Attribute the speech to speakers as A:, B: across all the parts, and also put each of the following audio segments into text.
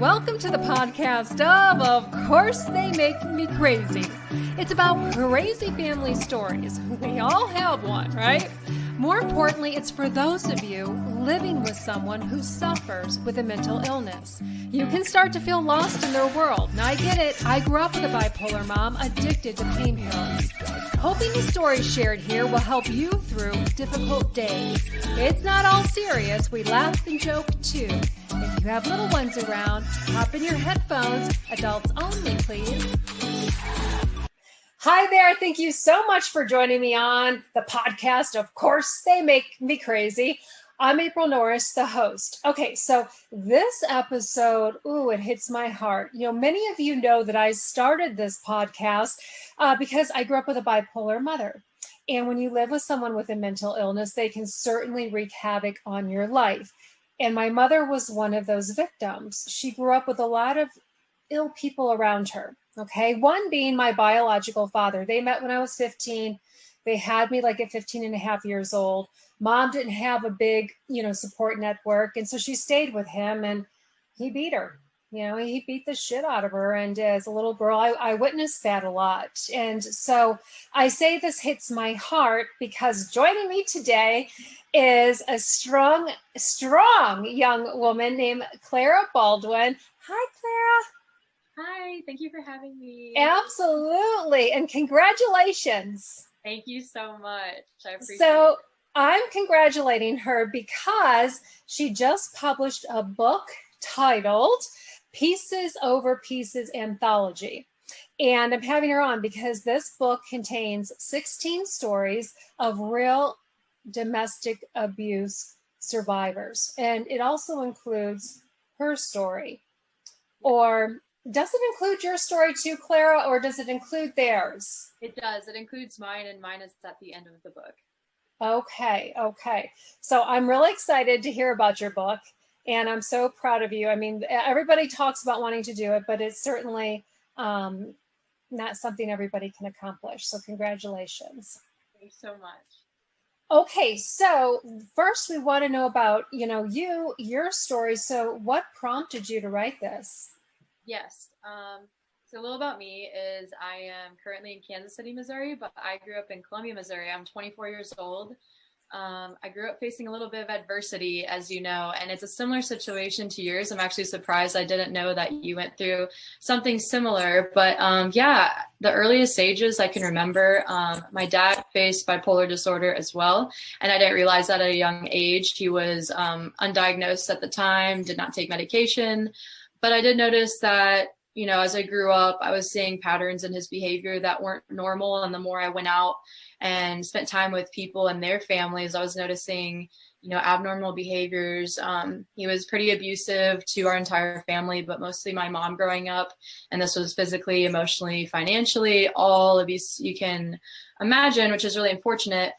A: welcome to the podcast of course they make me crazy. It's about crazy family stories. We all have one, right? More importantly, it's for those of you living with someone who suffers with a mental illness. You can start to feel lost in their world. Now, I get it. I grew up with a bipolar mom addicted to painkillers. Hoping the stories shared here will help you through difficult days. It's not all serious. We laugh and joke too. If you have little ones around, hop in your headphones. Adults only, please. Hi there. Thank you so much for joining me on the podcast. Of course, they make me crazy. I'm April Norris, the host. Okay, so this episode, it hits my heart. You know, many of you know that I started this podcast because I grew up with a bipolar mother. And when you live with someone with a mental illness, they can certainly wreak havoc on your life. And my mother was one of those victims. She grew up with a lot of ill people around her. Okay. One being my biological father. They met when I was 15. They had me like at 15 and a half years old. Mom didn't have a big, support network. And so she stayed with him and he beat her. He beat the shit out of her. And as a little girl, I witnessed that a lot. And so I say this hits my heart because joining me today is a strong young woman named Clara Baldwin. Hi, Clara.
B: Hi, thank you for having me.
A: Absolutely. And congratulations.
B: Thank you so much. I appreciate it.
A: So I'm congratulating her because she just published a book titled Over Pieces Anthology. And I'm having her on because this book contains 16 stories of real domestic abuse survivors. And it also includes her story. Or does it include your story too, Clara, or does it include theirs?
B: It does. It includes mine, and mine is at the end of the book.
A: Okay. So I'm really excited to hear about your book, and I'm so proud of you. I mean, everybody talks about wanting to do it, but it's certainly not something everybody can accomplish. So congratulations.
B: Thanks so much.
A: Okay, so first we want to know about, your story. So what prompted you to write this?
B: Yes. So a little about me is I am currently in Kansas City, Missouri, but I grew up in Columbia, Missouri. I'm 24 years old. I grew up facing a little bit of adversity, as you know, and it's a similar situation to yours. I'm actually surprised I didn't know that you went through something similar. But the earliest ages I can remember, my dad faced bipolar disorder as well. And I didn't realize that at a young age. He was undiagnosed at the time, did not take medication. But I did notice that, as I grew up, I was seeing patterns in his behavior that weren't normal. And the more I went out and spent time with people and their families, I was noticing, abnormal behaviors. He was pretty abusive to our entire family, but mostly my mom growing up. And this was physically, emotionally, financially, all abuse you can imagine, which is really unfortunate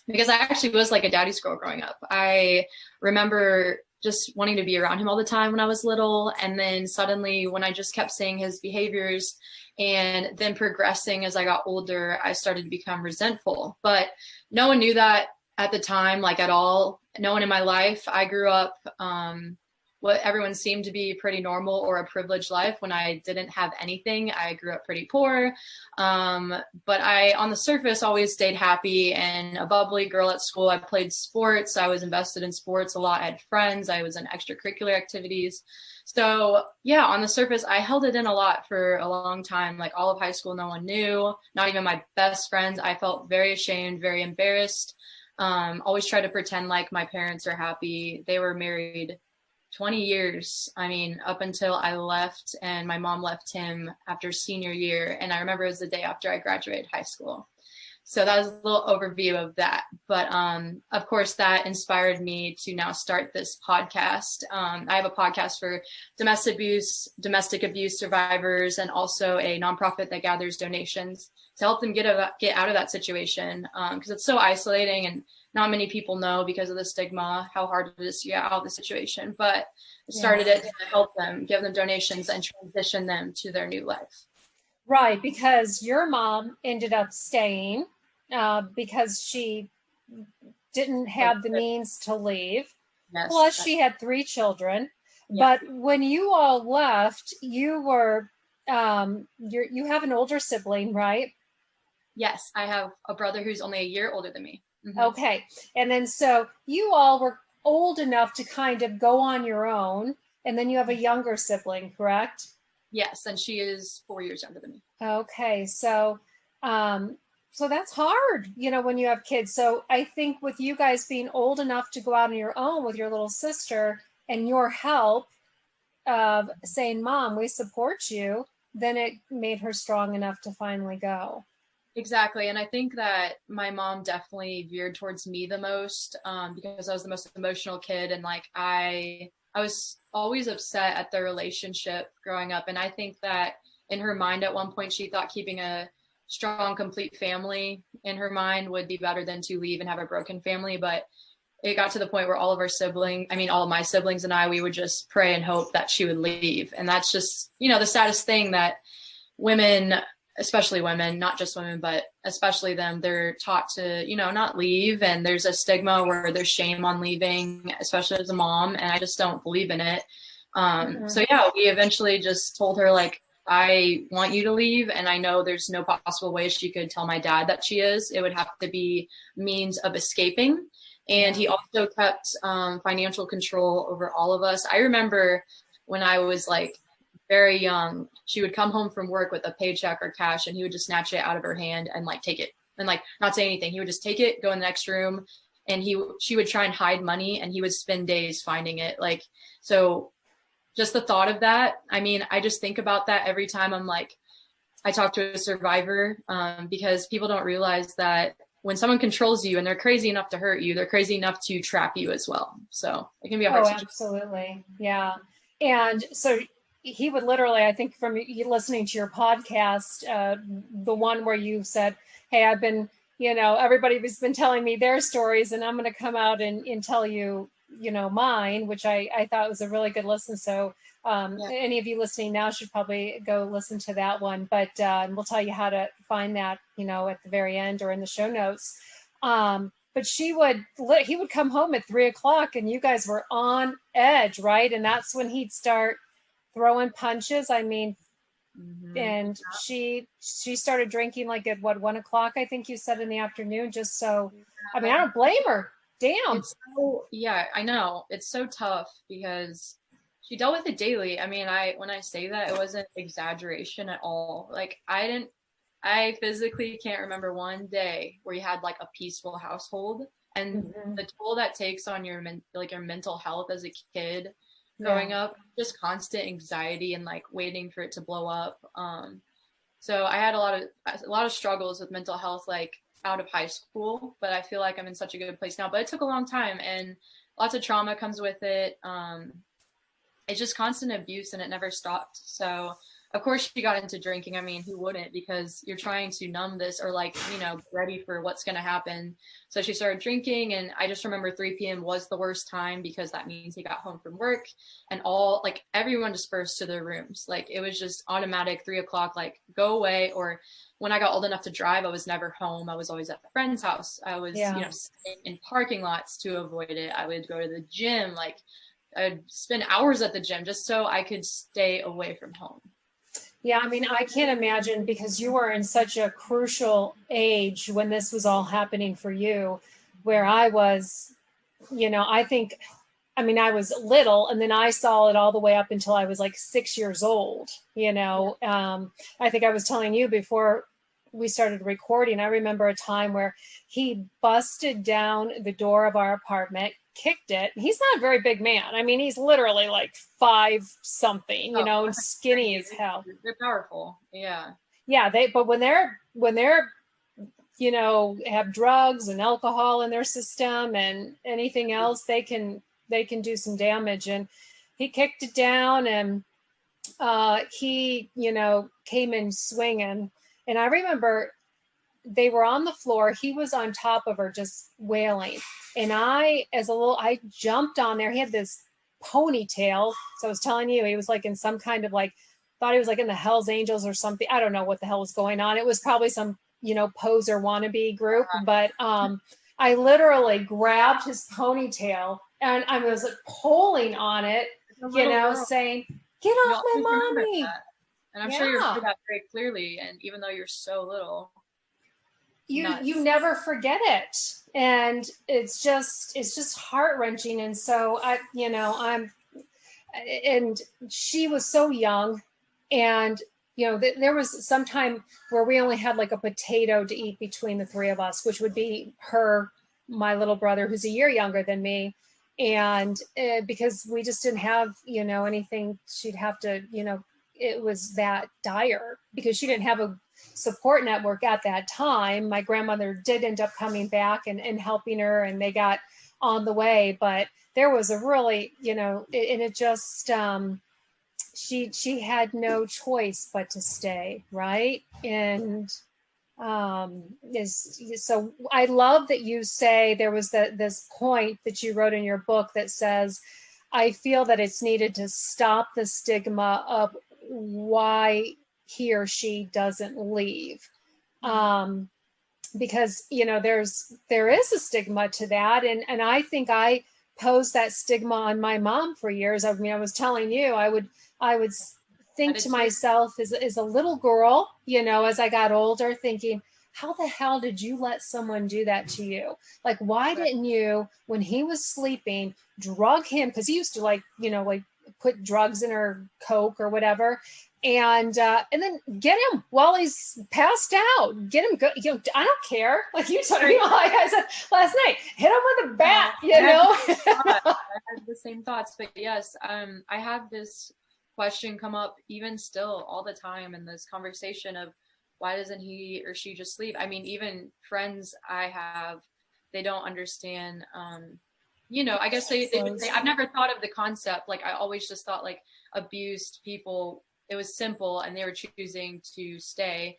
B: because I actually was like a daddy's girl growing up. I remember just wanting to be around him all the time when I was little. And then suddenly when I just kept seeing his behaviors and then progressing as I got older, I started to become resentful. But no one knew that at the time, like at all. No one in my life. I grew up what everyone seemed to be pretty normal or a privileged life when I didn't have anything. I grew up pretty poor. But I, on the surface, always stayed happy and a bubbly girl at school. I played sports. I was invested in sports a lot. I had friends. I was in extracurricular activities. So yeah, on the surface, I held it in a lot for a long time. Like all of high school, no one knew, not even my best friends. I felt very ashamed, very embarrassed. Always try to pretend like my parents are happy. They were married 20 years. I mean, up until I left and my mom left him after senior year. And I remember it was the day after I graduated high school. So that was a little overview of that. But of course, that inspired me to now start this podcast. I have a podcast for domestic abuse survivors, and also a nonprofit that gathers donations to help them get out of that situation. Because it's so isolating and not many people know because of the stigma how hard it is to get out of the situation. But I started it to help them, give them donations and transition them to their new life.
A: Right, because your mom ended up staying because she didn't have the means to leave.
B: Yes.
A: Plus, she had 3 children.
B: Yeah.
A: But when you all left, you were, you have an older sibling, right?
B: Yes, I have a brother who's only a year older than me.
A: Okay. And then so you all were old enough to kind of go on your own. And then you have a younger sibling, correct?
B: Yes, and she is 4 years younger than me.
A: Okay. Um, so that's hard, when you have kids. So I think with you guys being old enough to go out on your own with your little sister and your help of saying, Mom, we support you, then it made her strong enough to finally go.
B: Exactly. And I think that my mom definitely veered towards me the most, because I was the most emotional kid. And like, I was always upset at the relationship growing up. And I think that in her mind, at one point, she thought keeping a strong, complete family in her mind would be better than to leave and have a broken family. But it got to the point where all of my siblings and I, we would just pray and hope that she would leave. And that's just, the saddest thing, that women, especially women, not just women, but especially them, they're taught to, not leave. And there's a stigma where there's shame on leaving, especially as a mom. And I just don't believe in it. So yeah, we eventually just told her, like, I want you to leave. And I know there's no possible way she could tell my dad that she is. It would have to be means of escaping. And he also kept financial control over all of us. I remember when I was like very young, she would come home from work with a paycheck or cash, and he would just snatch it out of her hand and like take it and like not say anything. He would just take it, go in the next room, and she would try and hide money, and he would spend days finding it. Like, so just the thought of that, I mean, I just think about that every time I talk to a survivor, because people don't realize that when someone controls you and they're crazy enough to hurt you, they're crazy enough to trap you as well. So it can be a hard situation.
A: Absolutely. Yeah. And so he would literally, I think from you listening to your podcast, the one where you said, hey, I've been, everybody's been telling me their stories, and I'm going to come out and tell you, mine, which I thought was a really good listen. So any of you listening now should probably go listen to that one, but we'll tell you how to find that, at the very end or in the show notes. But he would come home at 3:00 and you guys were on edge, right? And that's when he'd start throwing punches. I mean, and she started drinking like at 1:00, I think you said, in the afternoon, just so, I mean, I don't blame her. Damn.
B: Yeah, I know. It's so tough because she dealt with it daily. I mean, when I say that, it wasn't exaggeration at all. Like, I physically can't remember one day where you had like a peaceful household, and the toll that takes on your mental health as a kid growing up, just constant anxiety and like waiting for it to blow up. So I had a lot of struggles with mental health, like out of high school, but I feel like I'm in such a good place now. But it took a long time, and lots of trauma comes with it. It's just constant abuse, and it never stopped. So of course she got into drinking. I mean, who wouldn't? Because you're trying to numb this, or like, get ready for what's going to happen. So she started drinking, and I just remember 3 p.m. was the worst time, because that means he got home from work and everyone dispersed to their rooms. Like, it was just automatic 3:00, like, go away. Or when I got old enough to drive, I was never home. I was always at a friend's house. I was, sitting in parking lots to avoid it. I would go to the gym. Like, I'd spend hours at the gym just so I could stay away from home.
A: Yeah, I mean, I can't imagine, because you were in such a crucial age when this was all happening for you, where I was, I was little, and then I saw it all the way up until I was like 6 years old. I think I was telling you before we started recording, I remember a time where he busted down the door of our apartment, kicked it. He's not a very big man. I mean, he's literally like 5 something, and skinny as hell.
B: They're powerful. Yeah.
A: Yeah. But when they're, have drugs and alcohol in their system and anything else, they can do some damage. And he kicked it down, and he, came in swinging. And I remember they were on the floor. He was on top of her, just wailing. And I jumped on there. He had this ponytail. So I was telling you, he was like in some kind of thought he was like in the Hells Angels or something. I don't know what the hell was going on. It was probably some, poser wannabe group. But I literally grabbed his ponytail, and I was pulling on it. saying, "Get off my mommy."
B: That. And I'm sure you remember that very clearly. And even though you're so little,
A: you never forget it. And it's just heart-wrenching. And so and she was so young, and there was some time where we only had like a potato to eat between the three of us, which would be her, my little brother, who's a year younger than me. And because we just didn't have, anything, she'd have to, it was that dire because she didn't have a support network at that time. My grandmother did end up coming back and helping her, and they got on the way. But there was a really, and it just, she had no choice but to stay, right? And so I love that you say there was this point that you wrote in your book that says, I feel that it's needed to stop the stigma of why he or she doesn't leave. Because, there is a stigma to that. And I think I posed that stigma on my mom for years. I mean, I was telling you, I would think to myself as a little girl, as I got older, thinking, how the hell did you let someone do that to you? Like, why didn't you, when he was sleeping, drug him? Because he used to like put drugs in her Coke or whatever. And then get him while he's passed out. Get him good. I don't care. Like you told me, like I said last night, hit him with a bat.
B: I had the same thoughts, but yes, I have this question come up even still all the time in this conversation of why doesn't he or she just leave? I mean, even friends I have, they don't understand. I guess they say, I've never thought of the concept. Like I always just thought like abused people, it was simple and they were choosing to stay.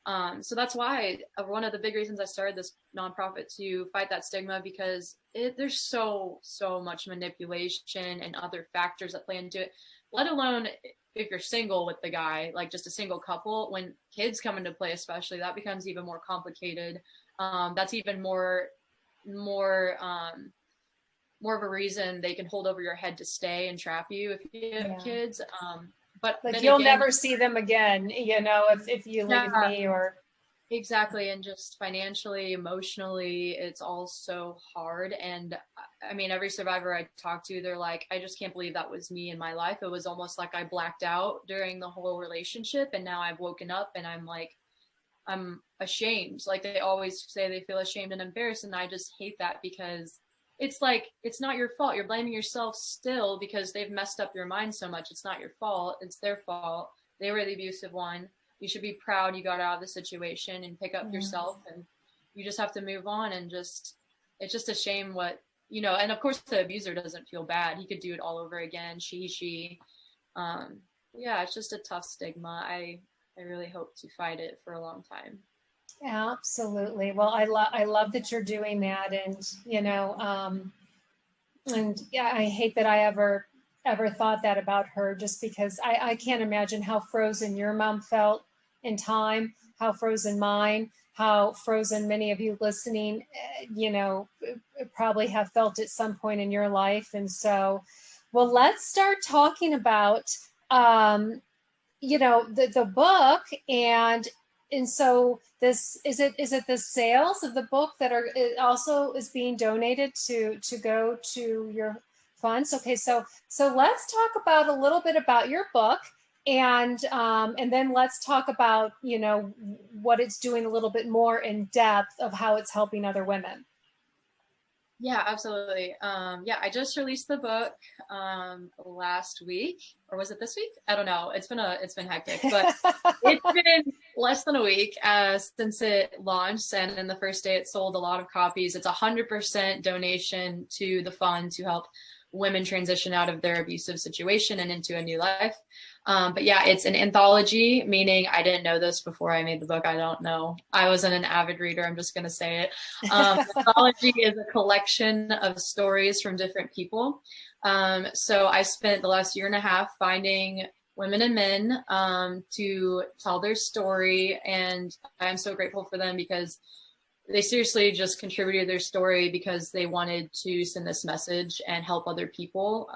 B: So that's why one of the big reasons I started this nonprofit to fight that stigma, because there's so much manipulation and other factors that play into it, let alone if you're single with the guy, like just a single couple. When kids come into play, especially, that becomes even more complicated. That's even more of a reason they can hold over your head to stay and trap you if you have kids. But
A: like you'll never see them again, if you leave me or.
B: Exactly. And just financially, emotionally, it's all so hard. And I mean, every survivor I talk to, they're like, I just can't believe that was me in my life. It was almost like I blacked out during the whole relationship. And now I've woken up and I'm like, I'm ashamed. Like they always say they feel ashamed and embarrassed. And I just hate that because it's like, it's not your fault. You're blaming yourself still because they've messed up your mind so much. It's not your fault. It's their fault. They were the abusive one. You should be proud you got out of the situation and pick up yourself, and you just have to move on. And it's just a shame what, and of course the abuser doesn't feel bad. He could do it all over again. She, it's just a tough stigma. I really hope to fight it for a long time.
A: Absolutely. Well, I love that you're doing that. And, I hate that I ever thought that about her, just because I can't imagine how frozen your mom felt in time, how frozen mine, how frozen many of you listening, probably have felt at some point in your life. And so, well, let's start talking about, the book. And so this, is it the sales of the book that are also is being donated to go to your funds? Okay. So let's talk about a little bit about your book. And then let's talk about, what it's doing a little bit more in depth of how it's helping other women.
B: Yeah, absolutely. I just released the book last week, or was it this week? I don't know. It's been hectic, but it's been less than a week since it launched, and in the first day it sold a lot of copies. It's 100% donation to the fund to help women transition out of their abusive situation and into a new life. But yeah, it's an anthology, meaning I didn't know this before I made the book. I don't know. I wasn't an avid reader. I'm just going to say it. Anthology is a collection of stories from different people. So I spent the last year and a half finding women and men to tell their story. And I'm so grateful for them because they seriously just contributed their story because they wanted to send this message and help other people.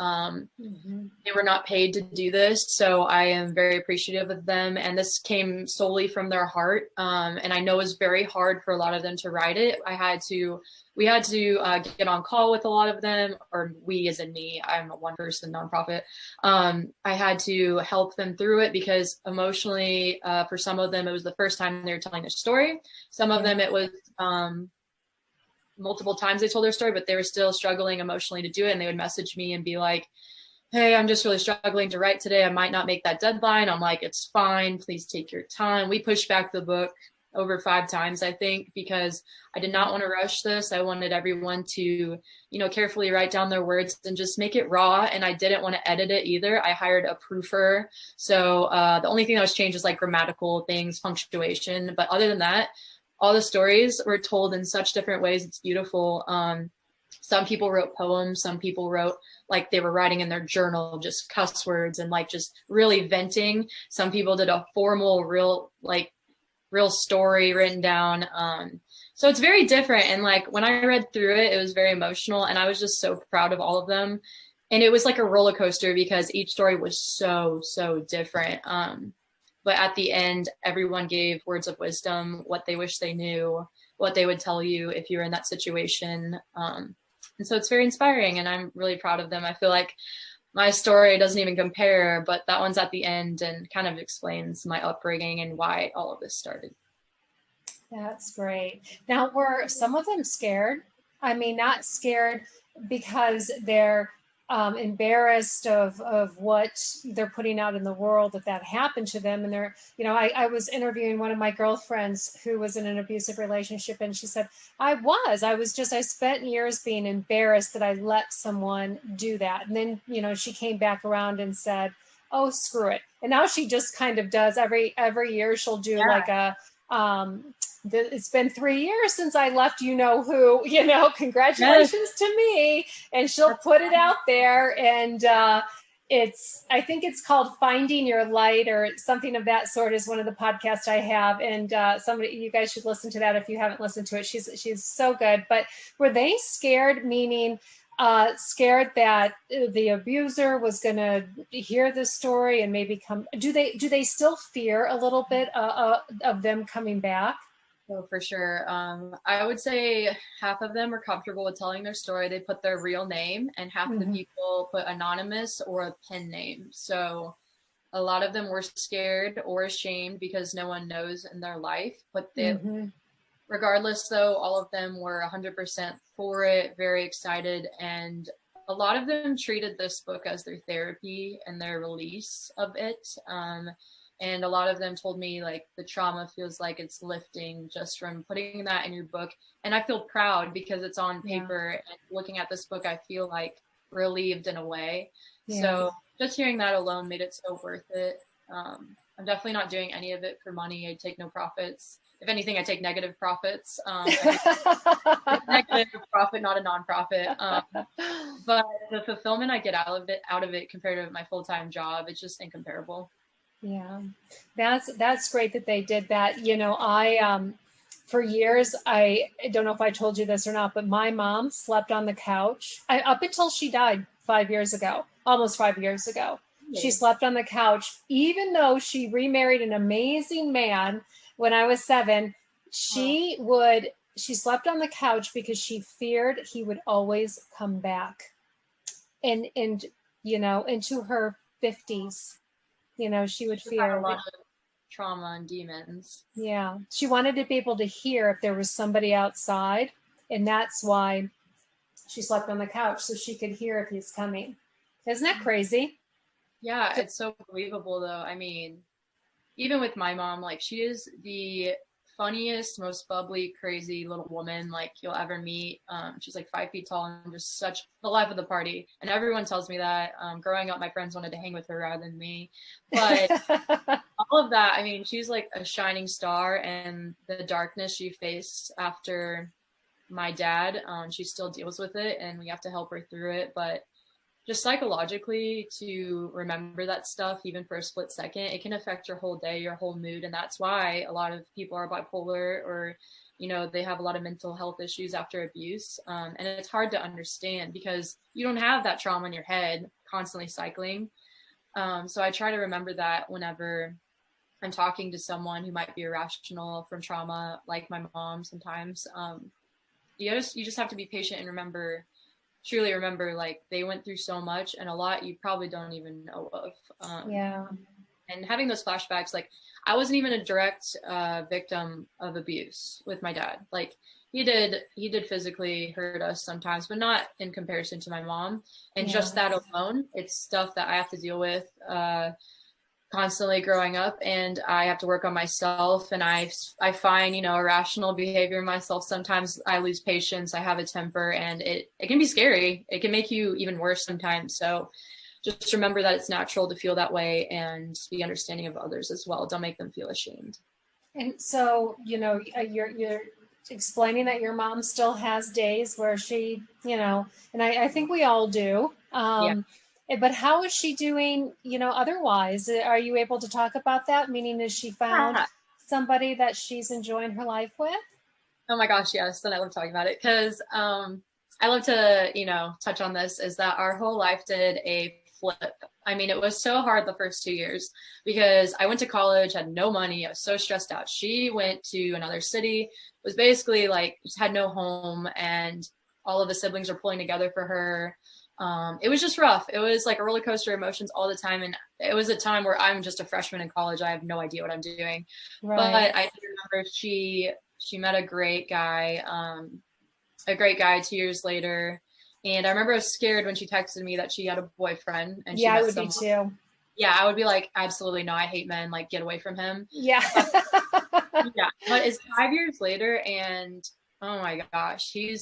B: They were not paid to do this, so I am very appreciative of them. And this came solely from their heart. And I know it was very hard for a lot of them to write it. We had to get on call with a lot of them, or we as in me, I'm a one person nonprofit. I had to help them through it because emotionally, for some of them, it was the first time they were telling their story. Some of them, it was multiple times they told their story, but they were still struggling emotionally to do it. And they would message me and be like, hey, I'm just really struggling to write today. I might not make that deadline. I'm like, it's fine. Please take your time. We pushed back the book over 5 times, I think, because I did not want to rush this. I wanted everyone to, carefully write down their words and just make it raw. And I didn't want to edit it either. I hired a proofer. So the only thing that was changed is like grammatical things, punctuation. But other than that, all the stories were told in such different ways. It's beautiful. Some people wrote poems. Some people wrote like they were writing in their journal, just cuss words and like just really venting. Some people did a formal, real story written down. So it's very different. And like when I read through it, it was very emotional, and I was just so proud of all of them. And it was like a roller coaster because each story was so, so different. But at the end, everyone gave words of wisdom, what they wish they knew, what they would tell you if you were in that situation. And so it's very inspiring, and I'm really proud of them. I feel like my story doesn't even compare, but that one's at the end and kind of explains my upbringing and why all of this started.
A: That's great. Now, were some of them scared? I mean, not scared because they're embarrassed of what they're putting out in the world, that happened to them. And they're, I was interviewing one of my girlfriends who was in an abusive relationship, and she said, I spent years being embarrassed that I let someone do that. And then, she came back around and said, oh, screw it. And now she just kind of does every year she'll do like a, it's been 3 years since I left who, congratulations to me. And she'll put it out there. And I think it's called Finding Your Light or something of that sort, is one of the podcasts I have. And you guys should listen to that if you haven't listened to it. She's so good. But were they scared, meaning scared that the abuser was going to hear this story and maybe come? Do they still fear a little bit of them coming back?
B: Oh, for sure. I would say half of them are comfortable with telling their story. They put their real name, and half of the people put anonymous or a pen name. So a lot of them were scared or ashamed because no one knows in their life. But regardless, though, all of them were 100% for it, very excited. And a lot of them treated this book as their therapy and their release of it. And a lot of them told me like the trauma feels like it's lifting just from putting that in your book. And I feel proud because it's on paper. And looking at this book, I feel like relieved in a way. Yeah. So just hearing that alone made it so worth it. I'm definitely not doing any of it for money. I take no profits. If anything, I take negative profits. Negative profit, not a nonprofit. But the fulfillment I get out of it compared to my full-time job, it's just incomparable.
A: Yeah, that's great that they did that. I for years, I don't know if I told you this or not, but my mom slept on the couch up until she died 5 years ago, almost 5 years ago. Yeah. She slept on the couch, even though she remarried an amazing man when I was 7. She slept on the couch because she feared he would always come back, and into her 50s. She would fear
B: a lot of trauma and demons.
A: Yeah. She wanted to be able to hear if there was somebody outside. And that's why she slept on the couch, so she could hear if he's coming. Isn't that crazy?
B: Yeah, it's so believable though. I mean, even with my mom, like she is the funniest, most bubbly, crazy little woman like you'll ever meet. She's like 5 feet tall and just such the life of the party. And everyone tells me that. Growing up, my friends wanted to hang with her rather than me. But all of that, I mean, she's like a shining star, and the darkness she faced after my dad, she still deals with it, and we have to help her through it. But just psychologically to remember that stuff, even for a split second, it can affect your whole day, your whole mood. And that's why a lot of people are bipolar, or, you know, they have a lot of mental health issues after abuse. And it's hard to understand because you don't have that trauma in your head constantly cycling. So I try to remember that whenever I'm talking to someone who might be irrational from trauma, like my mom sometimes. You just have to be patient and truly remember, like, they went through so much and a lot you probably don't even know of. And having those flashbacks, like, I wasn't even a direct victim of abuse with my dad. Like, he did physically hurt us sometimes, but not in comparison to my mom. And just that alone, it's stuff that I have to deal with constantly growing up, and I have to work on myself, and I find, you know, irrational behavior in myself. Sometimes I lose patience, I have a temper, and it can be scary. It can make you even worse sometimes. So just remember that it's natural to feel that way, and be understanding of others as well. Don't make them feel ashamed.
A: And so, you know, you're explaining that your mom still has days where she, you know, and I think we all do. But how is she doing, you know, otherwise? Are you able to talk about that? Meaning, has she found somebody that she's enjoying her life with?
B: Oh my gosh, yes. And I love talking about it because I love to, you know, touch on this, is that our whole life did a flip. I mean, it was so hard the first 2 years because I went to college, had no money. I was so stressed out. She went to another city, was basically like, just had no home, and all of the siblings were pulling together for her. It was just rough. It was like a roller coaster of emotions all the time. And it was a time where I'm just a freshman in college. I have no idea what I'm doing. Right. But I remember she met a great guy 2 years later. And I remember I was scared when she texted me that she had a boyfriend. And she
A: I would be too.
B: Yeah, I would be like, absolutely no, I hate men. Like, get away from him.
A: Yeah.
B: But it's 5 years later, and oh my gosh, he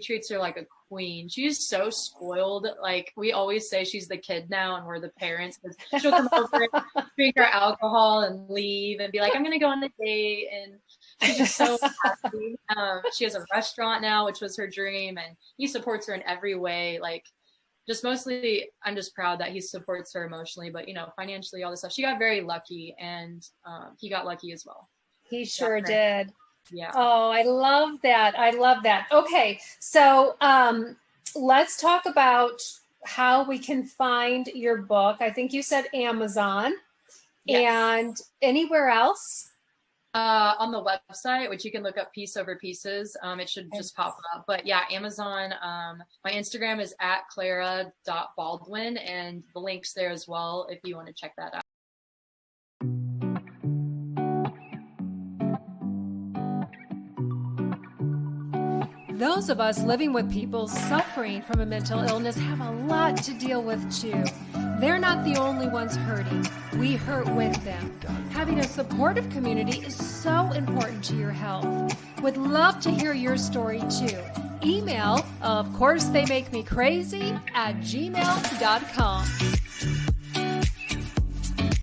B: treats her like a queen. She's so spoiled. Like, we always say she's the kid now and we're the parents, because she'll come over and drink her alcohol and leave and be like, I'm gonna go on a date, and she's just so happy. She has a restaurant now, which was her dream, and he supports her in every way. Like, just mostly, I'm just proud that he supports her emotionally, but, you know, financially, all this stuff. She got very lucky, and he got lucky as well.
A: He sure did.
B: Yeah.
A: Oh, I love that. I love that. Okay. So let's talk about how we can find your book. I think you said Amazon. Yes. And anywhere else?
B: On the website, which you can look up Piece Over Pieces. It should just pop up. But yeah, Amazon. My Instagram is @clara.baldwin, and the link's there as well if you want to check that out.
A: Those of us living with people suffering from a mental illness have a lot to deal with too. They're not the only ones hurting. We hurt with them. Having a supportive community is so important to your health. Would love to hear your story too. Email, of course they make me crazy, @gmail.com.